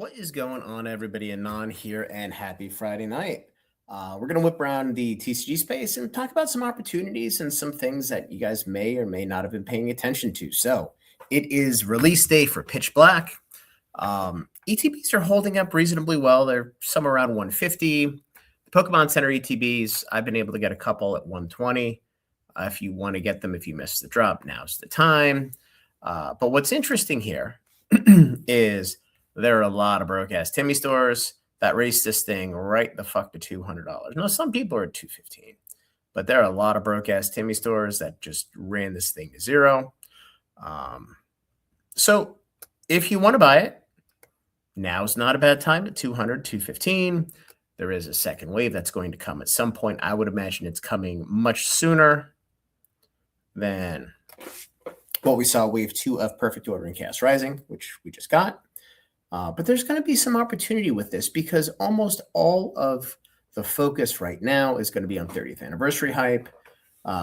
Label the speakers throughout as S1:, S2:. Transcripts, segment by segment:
S1: What is going on, everybody? Anon here, and happy Friday night. We're going to whip around the TCG space and talk about some opportunities and some things that you guys may or may not have been paying attention to. So, it is release day for Pitch Black. ETBs are holding up reasonably well. They're somewhere around 150. The Pokemon Center ETBs, I've been able to get a couple at 120. If you want to get them, if you missed the drop, now's the time. But what's interesting here is there are a lot of broke-ass Timmy stores that race this thing right the fuck to $200. Now, some people are at $215, but there are a lot of broke-ass Timmy stores that just ran this thing to zero. So if you want to buy it, now's not a bad time at $200, $215. There is a second wave that's going to come at some point. I would imagine it's coming much sooner than what we saw wave 2 of Perfect Order and Chaos Rising, which we just got. But there's going to be some opportunity with this because almost all of the focus right now is going to be on 30th anniversary hype,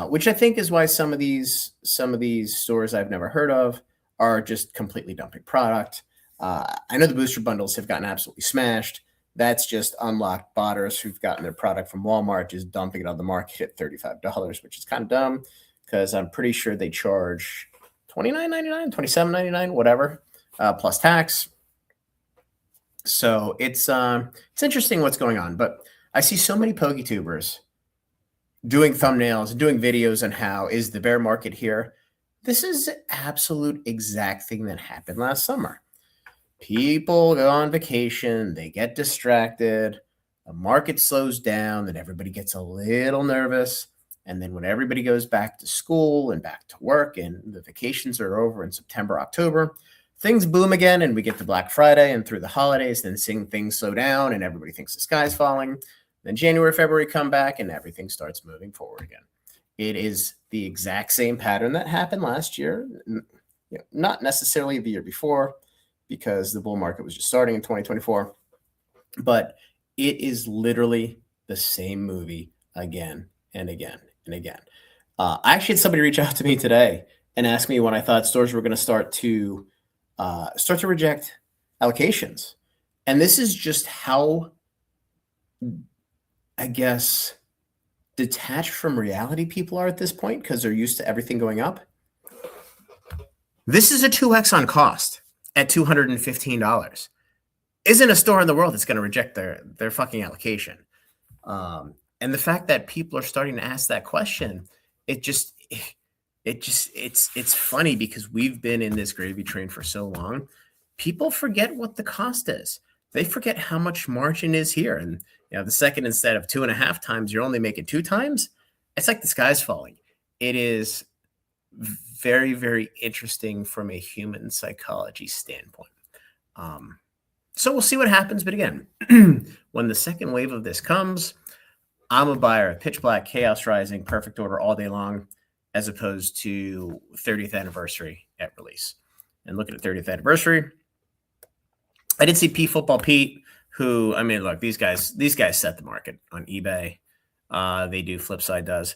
S1: which I think is why some of these stores I've never heard of are just completely dumping product. I know the booster bundles have gotten absolutely smashed. That's just unlocked botters who've gotten their product from Walmart just dumping it on the market at $35, which is kind of dumb because I'm pretty sure they charge $29.99, $27.99, whatever, plus tax. So it's interesting what's going on, but I see so many PokeTubers doing thumbnails and doing videos on how is the bear market here. This is absolute exact thing that happened last summer. People go on vacation, they get distracted, the market slows down, then everybody gets a little nervous. And then when everybody goes back to school and back to work and the vacations are over in September, October, things boom again and we get to Black Friday and through the holidays, then seeing things slow down and everybody thinks the sky's falling. Then January, February come back and everything starts moving forward again. It is the exact same pattern that happened last year, not necessarily the year before because the bull market was just starting in 2024, but it is literally the same movie again and again and again. I actually had somebody reach out to me today and ask me when I thought stores were going to start to reject allocations. And this is just how, I guess, detached from reality people are at this point because they're used to everything going up. This is a 2x on cost at $215. Isn't a store in the world that's going to reject their fucking allocation. And the fact that people are starting to ask that question, it's funny because we've been in this gravy train for so long. People forget what the cost is. They forget how much margin is here. And the second, instead of 2.5 times, you're only making 2 times. It's like the sky's falling. It is very, very interesting from a human psychology standpoint. So we'll see what happens. But again, when the second wave of this comes, I'm a buyer of Pitch Black, Chaos Rising, Perfect Order all day long, as opposed to 30th anniversary at release. And looking at 30th anniversary, I did see P Football Pete, who, I mean, look, these guys set the market on eBay. They do, Flipside does.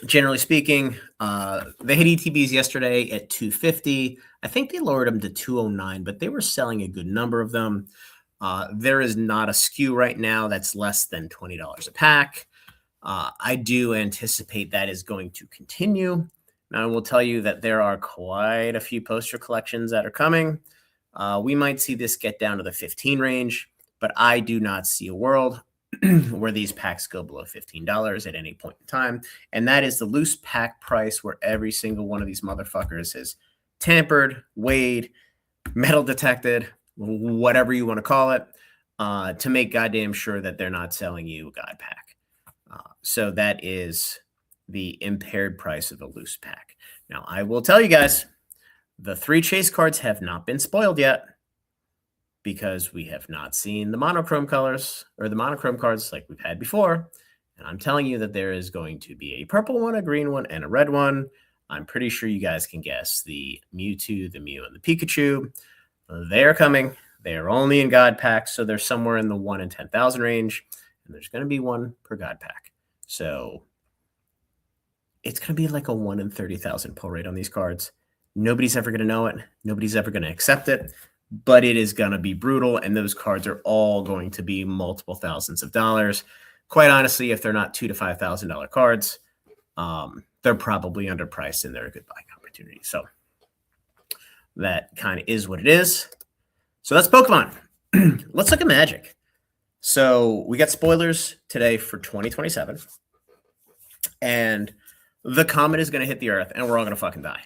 S1: Generally speaking, they hit ETBs yesterday at 250. I think they lowered them to 209, but they were selling a good number of them. There is not a SKU right now that's less than $20 a pack. I do anticipate that is going to continue. Now, I will tell you that there are quite a few poster collections that are coming. We might see this get down to the 15 range, but I do not see a world where these packs go below $15 at any point in time. And that is the loose pack price where every single one of these motherfuckers is tampered, weighed, metal detected, whatever you want to call it, to make goddamn sure that they're not selling you a God pack. So that is the impaired price of a loose pack. Now, I will tell you guys, the 3 chase cards have not been spoiled yet because we have not seen the monochrome colors or the monochrome cards like we've had before. And I'm telling you that there is going to be a purple one, a green one, and a red one. I'm pretty sure you guys can guess the Mewtwo, the Mew, and the Pikachu. They're coming. They are only in God packs, so they're somewhere in the 1 in 10,000 range, and there's going to be 1 per God pack. So it's going to be like a 1 in 30,000 pull rate on these cards. Nobody's ever going to know it. Nobody's ever going to accept it. but it is going to be brutal, and those cards are all going to be multiple thousands of dollars. Quite honestly, if they're not $2,000 to $5,000 cards, they're probably underpriced and they're a good buying opportunity. So that kind of is what it is. So that's Pokemon. Let's look at Magic. So we got spoilers today for 2027. And the comet is going to hit the Earth and we're all going to fucking die.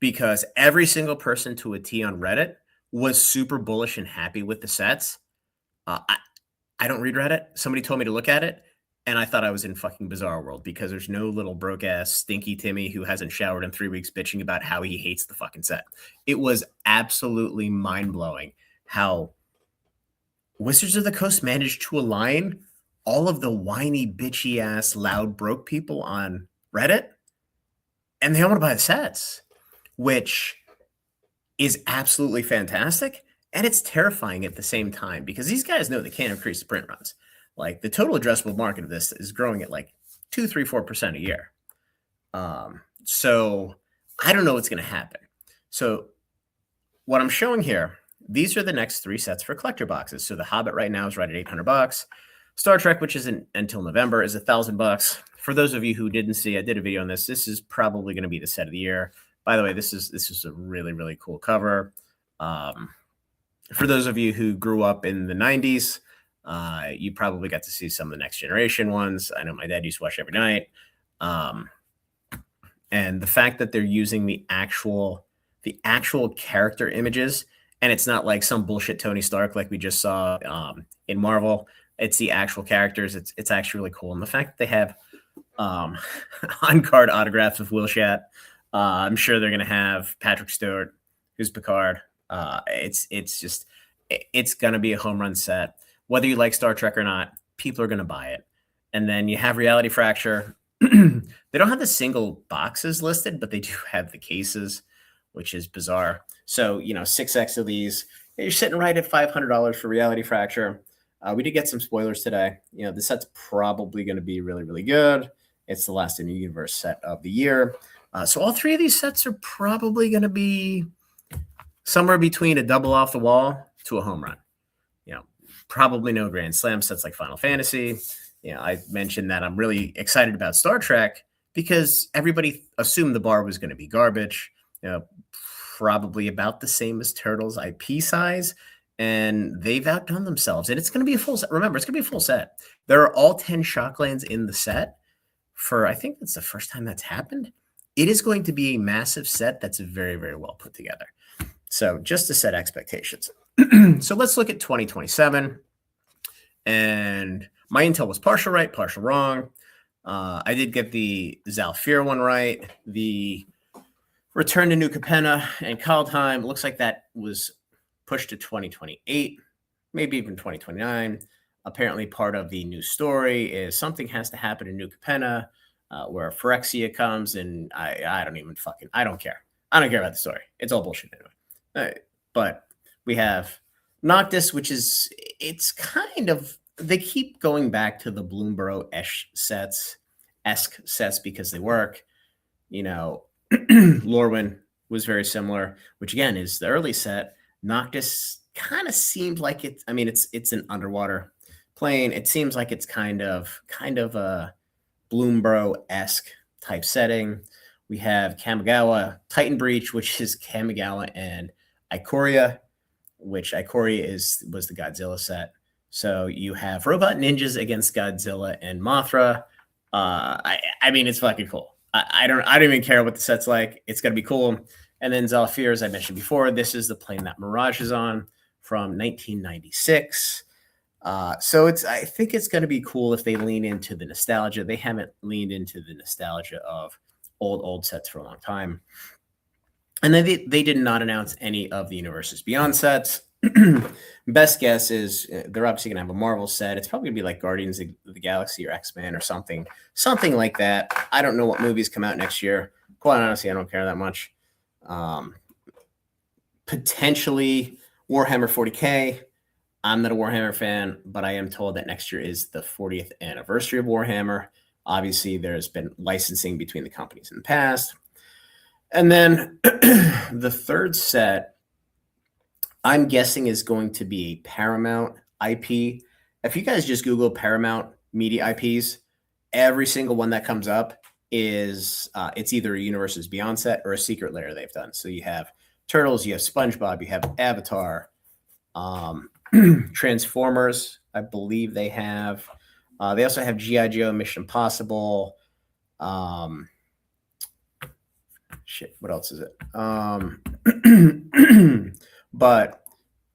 S1: Because every single person to a T on Reddit was super bullish and happy with the sets. I don't read Reddit. Somebody told me to look at it. And I thought I was in fucking Bizarre World because there's no little broke ass stinky Timmy who hasn't showered in 3 weeks bitching about how he hates the fucking set. It was absolutely mind blowing how Wizards of the Coast managed to align all of the whiny, bitchy ass, loud, broke people on Reddit. And they all want to buy the sets, which is absolutely fantastic. And it's terrifying at the same time because these guys know they can't increase the print runs. Like the total addressable market of this is growing at like 2, 3, 4% a year. So I don't know what's going to happen. So what I'm showing here, these are the next 3 sets for collector boxes. So the Hobbit right now is right at $800. Star Trek, which isn't until November, is $1,000. For those of you who didn't see, I did a video on this. This is probably going to be the set of the year. By the way, this is a really, really cool cover. For those of you who grew up in the 90s, you probably got to see some of the Next Generation ones. I know my dad used to watch every night. And the fact that they're using the actual character images, and it's not like some bullshit Tony Stark like we just saw in Marvel. It's the actual characters. It's actually really cool. And the fact that they have on-card autographs of Will Shat. I'm sure they're going to have Patrick Stewart, who's Picard. It's going to be a home run set. Whether you like Star Trek or not, people are going to buy it. And then you have Reality Fracture. They don't have the single boxes listed, but they do have the cases, which is bizarre. So, 6X of these. You're sitting right at $500 for Reality Fracture. We did get some spoilers today. The set's probably going to be really, really good. It's the last in the universe set of the year. So all 3 of these sets are probably going to be somewhere between a double off the wall to a home run. Probably no Grand Slam sets like Final Fantasy. I mentioned that I'm really excited about Star Trek because everybody assumed the bar was going to be garbage. Probably about the same as Turtles IP size. And they've outdone themselves. And it's going to be a full set. Remember, it's going to be a full set. There are all 10 Shocklands in the set. I think that's the first time that's happened. It is going to be a massive set that's very, very well put together. So just to set expectations. So let's look at 2027. And my intel was partial right, partial wrong. I did get the Zalfir one right. The Return to New Capenna and Kaldheim. Looks like that was pushed to 2028, maybe even 2029. Apparently part of the new story is something has to happen in New Capenna where Phyrexia comes, and I don't care. I don't care about the story. It's all bullshit anyway. But we have Noctis, which is, it's kind of, they keep going back to the Bloomborough-esque sets because they work. Lorwyn was very similar, which again is the early set. Noctis kind of seemed like it's an underwater plane. It seems like it's kind of a Bloomborough-esque type setting. We have Kamigawa Titan Breach, which is Kamigawa and Ikoria, which Ikoria was the Godzilla set. So you have robot ninjas against Godzilla and Mothra. It's fucking cool. I don't even care what the set's like. It's gonna be cool. And then Zalfir, as I mentioned before, this is the plane that Mirage is on from 1996. So I think it's going to be cool if they lean into the nostalgia. They haven't leaned into the nostalgia of old sets for a long time. And then they did not announce any of the Universes Beyond sets. Best guess is they're obviously going to have a Marvel set. It's probably going to be like Guardians of the Galaxy or X-Men or something like that. I don't know what movies come out next year. Quite honestly, I don't care that much. Potentially Warhammer 40K. I'm not a Warhammer fan, but I am told that next year is the 40th anniversary of Warhammer. Obviously, there's been licensing between the companies in the past. And then the third set, I'm guessing is going to be a Paramount IP. If you guys just Google Paramount Media IPs, every single one that comes up is it's either a Universes Beyond set or a Secret Lair they've done. So you have Turtles, you have SpongeBob, you have Avatar, Transformers. I believe they have. They also have G.I. Joe, Mission Impossible. Shit, what else is it? But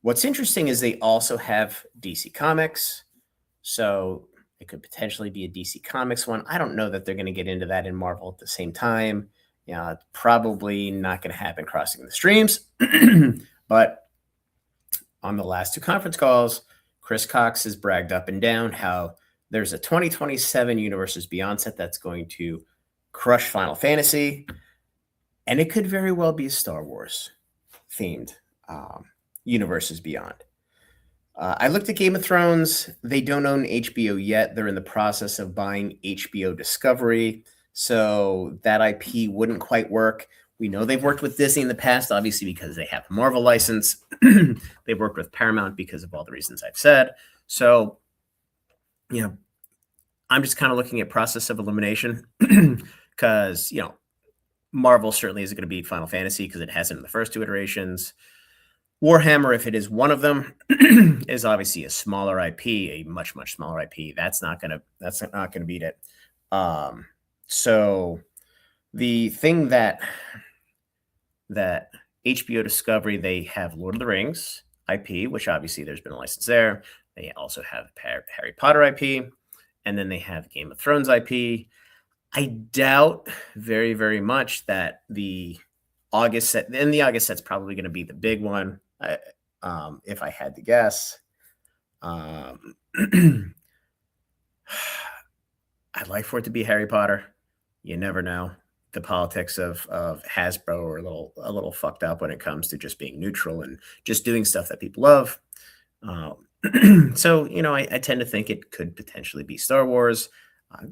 S1: what's interesting is they also have DC Comics. So it could potentially be a DC Comics one. I don't know that they're going to get into that in Marvel at the same time. It's probably not going to happen crossing the streams. But on the last two conference calls, Chris Cox has bragged up and down how there's a 2027 Universes Beyond set that's going to crush Final Fantasy. And it could very well be a Star Wars themed Universes Beyond. I looked at Game of Thrones. They don't own HBO yet. They're in the process of buying HBO Discovery. So that IP wouldn't quite work. We know they've worked with Disney in the past, obviously, because they have the Marvel license. They've worked with Paramount because of all the reasons I've said. So, I'm just kind of looking at process of elimination because, Marvel certainly isn't going to beat Final Fantasy because it hasn't in the first two iterations. Warhammer, if it is one of them, is obviously a smaller IP, a much, much smaller IP. That's not gonna beat it. So the thing that HBO Discovery, they have Lord of the Rings IP, which obviously there's been a license there. They also have Harry Potter IP, and then they have Game of Thrones IP. I doubt very, very much that the August set, and the August set's probably going to be the big one, if I had to guess. I'd like for it to be Harry Potter. You never know. The politics of Hasbro are a little fucked up when it comes to just being neutral and just doing stuff that people love. So, I tend to think it could potentially be Star Wars.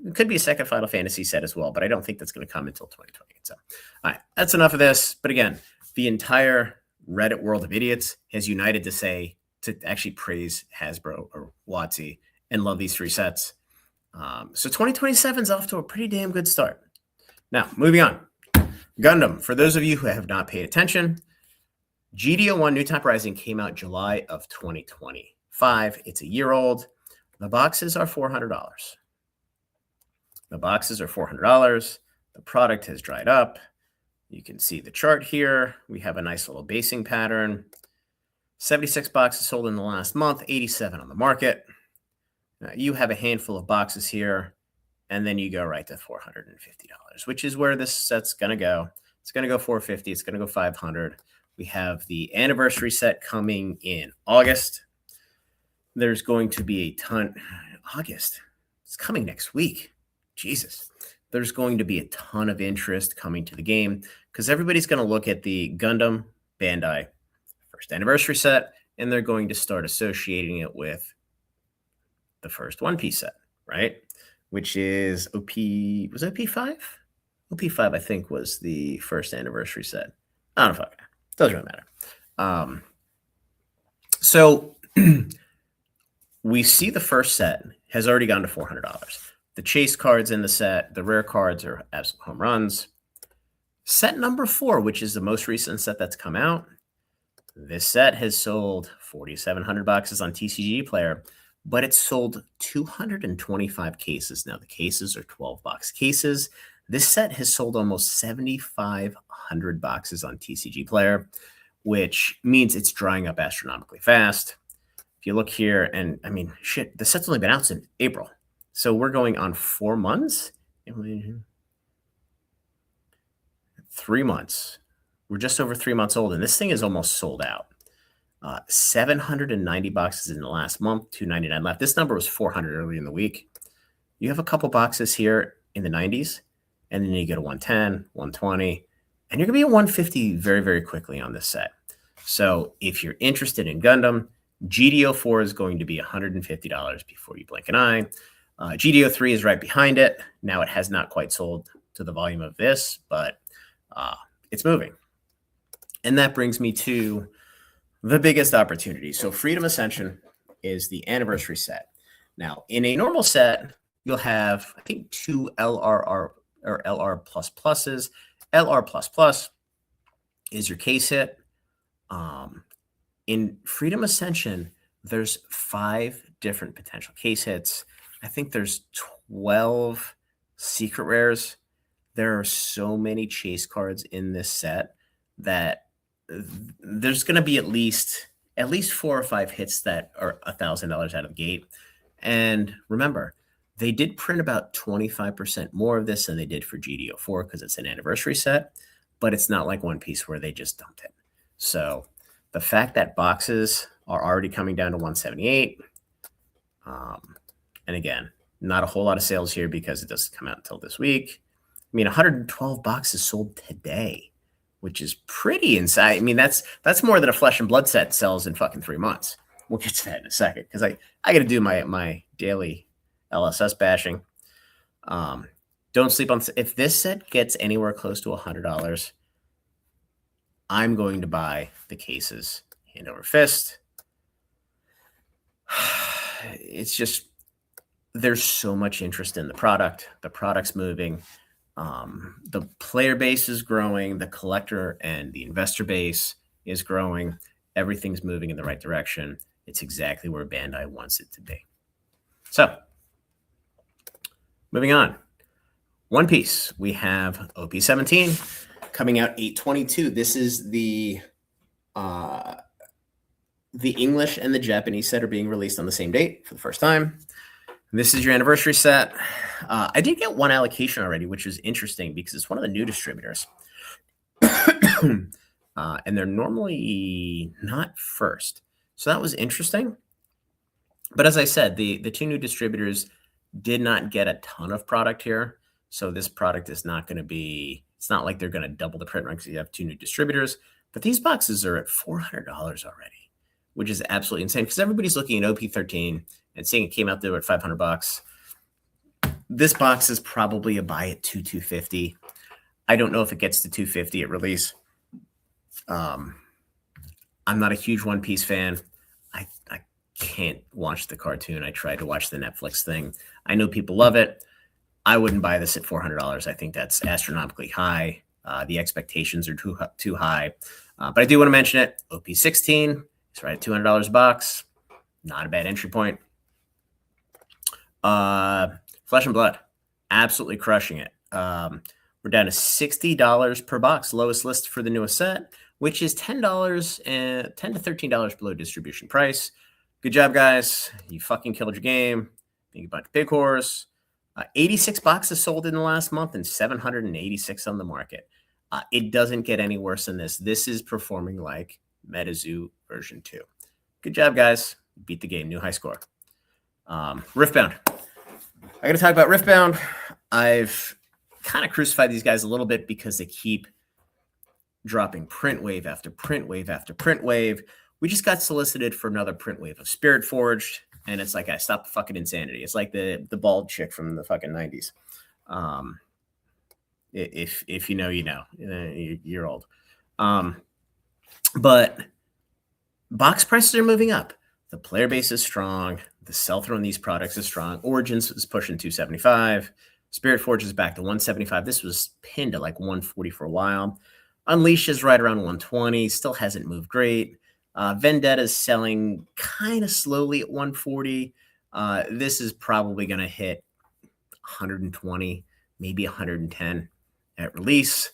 S1: It could be a second Final Fantasy set as well, but I don't think that's going to come until 2020. So, all right, that's enough of this. But again, the entire Reddit world of idiots has united to actually praise Hasbro or WotC and love these three sets. So 2027 is off to a pretty damn good start. Now, moving on. Gundam, for those of you who have not paid attention, GDO1 New Type Rising came out July of 2025. It's a year old. The boxes are $400. The boxes are $400. The product has dried up. You can see the chart here. We have a nice little basing pattern. 76 boxes sold in the last month, 87 on the market. Now, you have a handful of boxes here, and then you go right to $450, which is where this set's going to go. It's going to go $450. It's going to go $500. We have the anniversary set coming in August. There's going to be a ton. August. It's coming next week. Jesus. There's going to be a ton of interest coming to the game because everybody's going to look at the Gundam Bandai first anniversary set, and they're going to start associating it with the first One Piece set, right? Which is was it OP5? OP5, I think, was the first anniversary set. I don't know. Doesn't really matter. So we see the first set has already gone to $400. The chase cards in the set, the rare cards are absolute home runs. Set number 4, which is the most recent set that's come out, this set has sold 4,700 boxes on TCG Player, but it's sold 225 cases. Now, the cases are 12-box cases. This set has sold almost 7,500 boxes on TCG Player, which means it's drying up astronomically fast. If you look here, and I mean, shit, the set's only been out since April. So we're going on 4 months. 3 months. We're just over 3 months old, and this thing is almost sold out. 790 boxes in the last month, 299 left. This number was 400 early in the week. You have a couple boxes here in the 90s, and then you get a 110, 120, and you're going to be at 150 very, very quickly on this set. So if you're interested in Gundam, GDO4 is going to be $150 before you blink an eye. GDO3 is right behind it. Now, it has not quite sold to the volume of this, but it's moving. And that brings me to the biggest opportunity. So Freedom Ascension is the anniversary set. Now, in a normal set, you'll have, I think, 2 LRR or LR plus pluses. LR plus plus is your case hit. In Freedom Ascension, there's 5 different potential case hits. I think there's 12 secret rares. There are so many chase cards in this set that there's going to be at least 4 or 5 hits that are $1,000 out of the gate. And remember, they did print about 25% more of this than they did for GDO4 because it's an anniversary set, but it's not like One Piece where they just dumped it. So the fact that boxes are already coming down to 178, and again, not a whole lot of sales here because it doesn't come out until this week. I mean, 112 boxes sold today, which is pretty insane. I mean, that's more than a Flesh and Blood set sells in fucking 3 months. We'll get to that in a second because I got to do my daily LSS bashing. Don't sleep on if this set gets anywhere close to $100. I'm going to buy the cases hand over fist. It's just there's so much interest in the product. The product's moving. The player base is growing. The collector and the investor base is growing. Everything's moving in the right direction. It's exactly where Bandai wants it to be. So, moving on. One Piece. We have OP-17 coming out 8/22. This is the English and the Japanese set are being released on the same date for the first time. This is your anniversary set. I did get one allocation already, which is interesting because it's one of the new distributors. And they're normally not first. So that was interesting. But as I said, the 2 new distributors did not get a ton of product here. So this product is not going to be, it's not like they're going to double the print run because you have 2 new distributors. But these boxes are at $400 already, which is absolutely insane because everybody's looking at OP-13 and seeing it came out there at $500. This box is probably a buy at $250. I don't know if it gets to $250 at release. I'm not a huge One Piece fan. I can't watch the cartoon. I tried to watch the Netflix thing. I know people love it. I wouldn't buy this at $400. I think that's astronomically high. The expectations are too high. But I do want to mention it. OP-16 is right at $200 a box. Not a bad entry point. Flesh and Blood, absolutely crushing it. We're down to $60 per box, lowest list for the newest set, which is $10 and $10 to $13 below distribution price. Good job, guys. You fucking killed your game. Think about the big horse. 86 boxes sold in the last month and 786 on the market. It doesn't get any worse than this. This is performing like MetaZoo version 2. Good job, guys. Beat the game. New high score. Riftbound. I got to talk about Riftbound. I've kind of crucified these guys a little bit because they keep dropping print wave after print wave after print wave. We just got solicited for another print wave of Spirit Forged, and it's like, I stop the fucking insanity. It's like the bald chick from the fucking 90s. If you know, you know. You're old. But box prices are moving up. The player base is strong. The sell-through on these products is strong. Origins is pushing 275. Spirit Forge is back to 175. This was pinned at like 140 for a while. Unleashed is right around 120. Still hasn't moved great. Vendetta is selling kind of slowly at 140. This is probably going to hit 120, maybe 110 at release.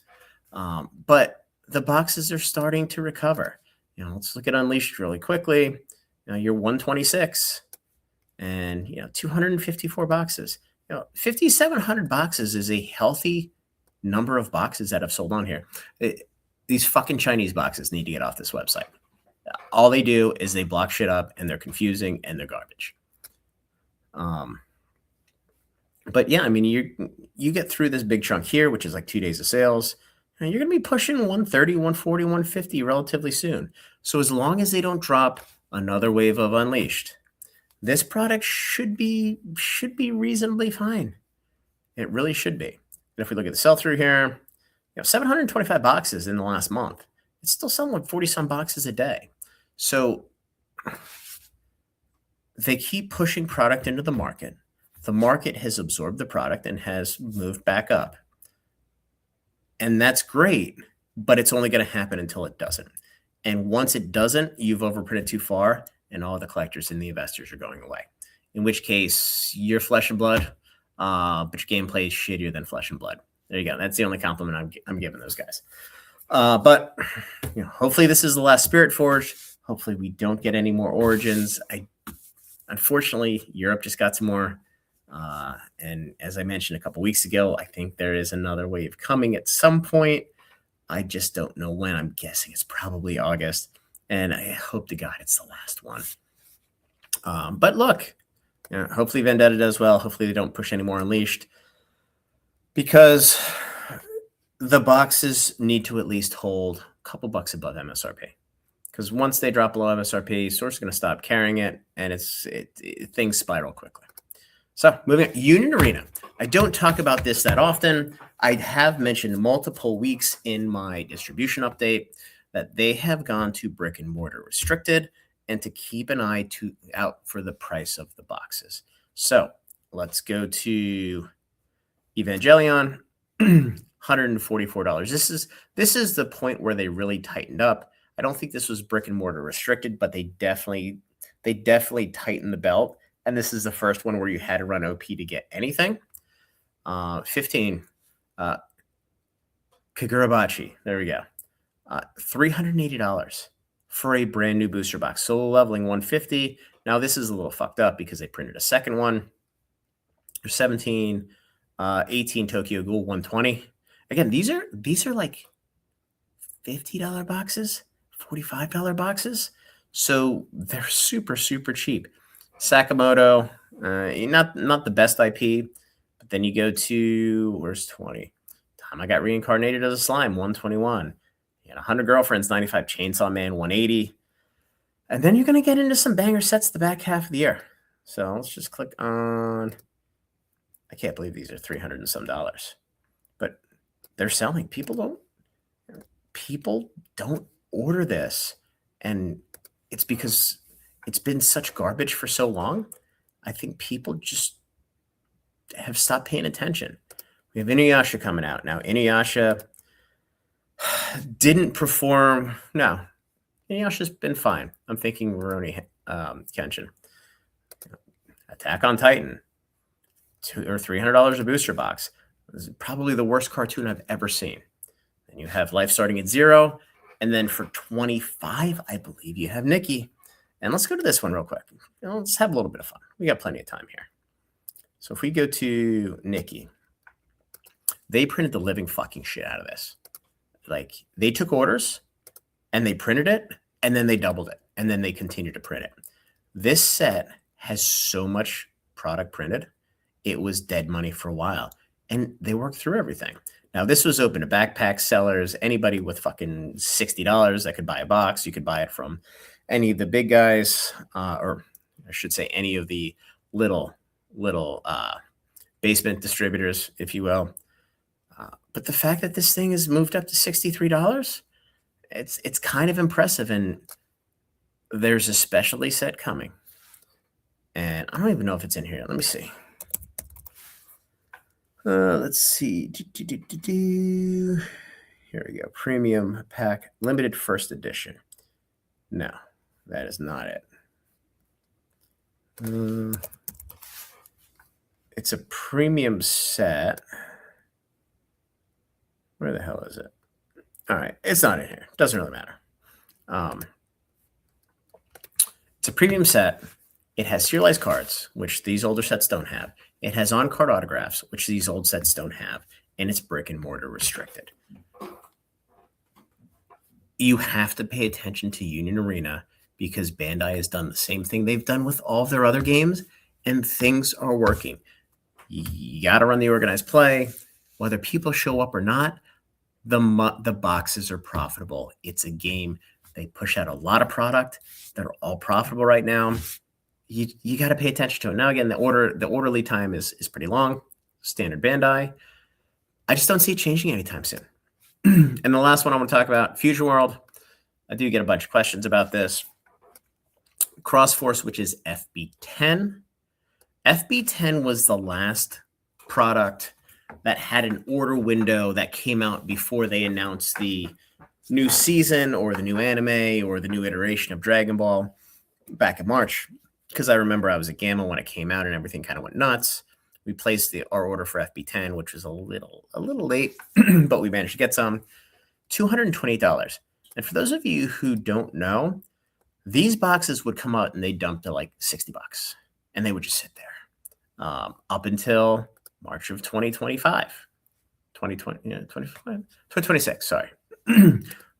S1: But the boxes are starting to recover. Let's look at Unleashed really quickly. You're 126 and 254 boxes. 5,700 boxes is a healthy number of boxes that have sold on here. These fucking Chinese boxes need to get off this website. All they do is they block shit up and they're confusing and they're garbage. But yeah, I mean, you get through this big chunk here, which is like 2 days of sales, and you're going to be pushing 130, 140, 150 relatively soon. So as long as they don't drop another wave of Unleashed, this product should be reasonably fine. It really should be. And if we look at the sell-through here, 725 boxes in the last month. It's still selling 40-some boxes a day. So they keep pushing product into the market. The market has absorbed the product and has moved back up. And that's great, but it's only going to happen until it doesn't. And once it doesn't, you've overprinted too far, and all the collectors and the investors are going away. In which case, you're flesh and blood, but your gameplay is shittier than flesh and blood. There you go. That's the only compliment I'm giving those guys. But hopefully this is the last Spirit Forge. Hopefully we don't get any more Origins. Unfortunately, Europe just got some more. And as I mentioned a couple weeks ago, I think there is another wave coming at some point. I just don't know when. I'm guessing it's probably August. And I hope to God it's the last one. But look, hopefully Vendetta does well. Hopefully they don't push any more Unleashed. Because the boxes need to at least hold a couple bucks above MSRP. Because once they drop below MSRP, Source is going to stop carrying it, and things spiral quickly. So moving on, Union Arena. I don't talk about this that often. I have mentioned multiple weeks in my distribution update that they have gone to brick and mortar restricted and to keep an eye out for the price of the boxes. So let's go to Evangelion, $144. This is the point where they really tightened up. I don't think this was brick and mortar restricted, but they definitely tightened the belt. And this is the first one where you had to run OP to get anything. 15. Kagurabachi. There we go. $380 for a brand new booster box. Solo leveling 150. Now this is a little fucked up because they printed a second one. 17. 18 Tokyo Ghoul 120. Again, these are like $50 boxes, $45 boxes. So they're super, super cheap. Sakamoto, not the best IP, but then you go to, where's 20? Time I got reincarnated as a slime, 121. You had 100 girlfriends, 95. Chainsaw Man, 180. And then you're going to get into some banger sets the back half of the year. So let's just click on, I can't believe these are $300 and some, but they're selling. People don't order this. And it's because it's been such garbage for so long. I think people just have stopped paying attention. We have Inuyasha coming out. Now, Inuyasha didn't perform. No, Inuyasha's been fine. I'm thinking Rurouni Kenshin. Attack on Titan. $200 or $300 a booster box. This is probably the worst cartoon I've ever seen. And you have Life starting at 0. And then for 25, I believe you have Nikki. And let's go to this one real quick. Let's have a little bit of fun. We got plenty of time here. So if we go to Nikki, they printed the living fucking shit out of this. Like, they took orders and they printed it and then they doubled it and then they continued to print it. This set has so much product printed. It was dead money for a while and they worked through everything. Now, this was open to backpack sellers, anybody with fucking $60 that could buy a box. You could buy it from any of the big guys, or I should say any of the little basement distributors, if you will. But the fact that this thing has moved up to $63, it's kind of impressive. And there's a specialty set coming. And I don't even know if it's in here. Let me see. Let's see. Here we go. Premium pack, limited first edition. No, that is not it. It's a premium set. Where the hell is it? All right, it's not in here. Doesn't really matter. It's a premium set. It has serialized cards, which these older sets don't have. It has on-card autographs, which these old sets don't have, and it's brick and mortar restricted. You have to pay attention to Union Arena because Bandai has done the same thing they've done with all of their other games, and things are working. You got to run the organized play. Whether people show up or not, the boxes are profitable. It's a game. They push out a lot of product. They're all profitable right now. You got to pay attention to it. Now, again, the order lead time is pretty long. Standard Bandai. I just don't see it changing anytime soon. And the last one I want to talk about, Fusion World. I do get a bunch of questions about this. Cross Force, which is FB10. FB10 was the last product that had an order window that came out before they announced the new season or the new anime or the new iteration of Dragon Ball back in March. Because I remember I was at Gamma when it came out and everything kind of went nuts. We placed our order for FB10, which was a little late, but we managed to get some. $228. And for those of you who don't know, these boxes would come out and they dumped to like $60, and they would just sit there up until March of 2025. 2026, sorry.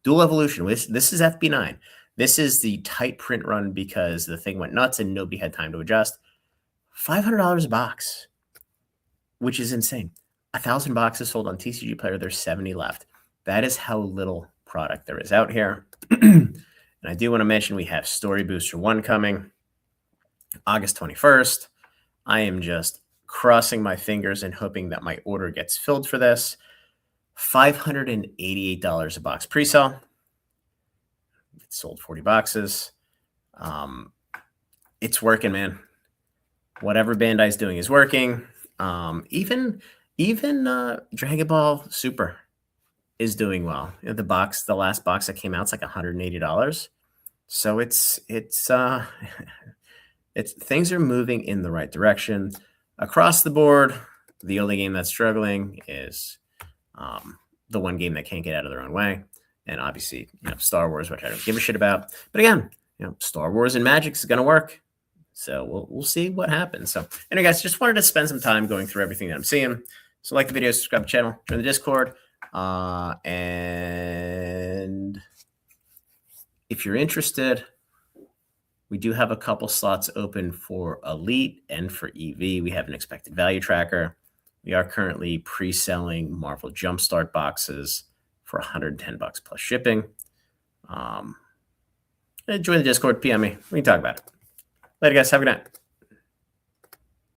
S1: Dual Evolution. This is FB9. This is the tight print run because the thing went nuts and nobody had time to adjust. $500 a box, which is insane. 1,000 boxes sold on TCG Player. There's 70 left. That is how little product there is out here. And I do want to mention we have Story Booster 1 coming August 21st. I am just crossing my fingers and hoping that my order gets filled for this. $588 a box pre-sale. It sold 40 boxes. It's working, man. Whatever Bandai's doing is working. Even Dragon Ball Super is doing well. You know, the last box that came out, it's like $180. So it's things are moving in the right direction across the board. The only game that's struggling is the one game that can't get out of their own way, and obviously, Star Wars, which I don't give a shit about. But again, Star Wars and Magic is going to work. So we'll see what happens. So anyway, guys, just wanted to spend some time going through everything that I'm seeing. So like the video, subscribe to the channel, join the Discord. And if you're interested, we do have a couple slots open for Elite and for EV. We have an expected value tracker. We are currently pre-selling Marvel Jumpstart boxes for $110 plus shipping. Join the Discord, PM me. We can talk about it. Later, guys. Have a good night.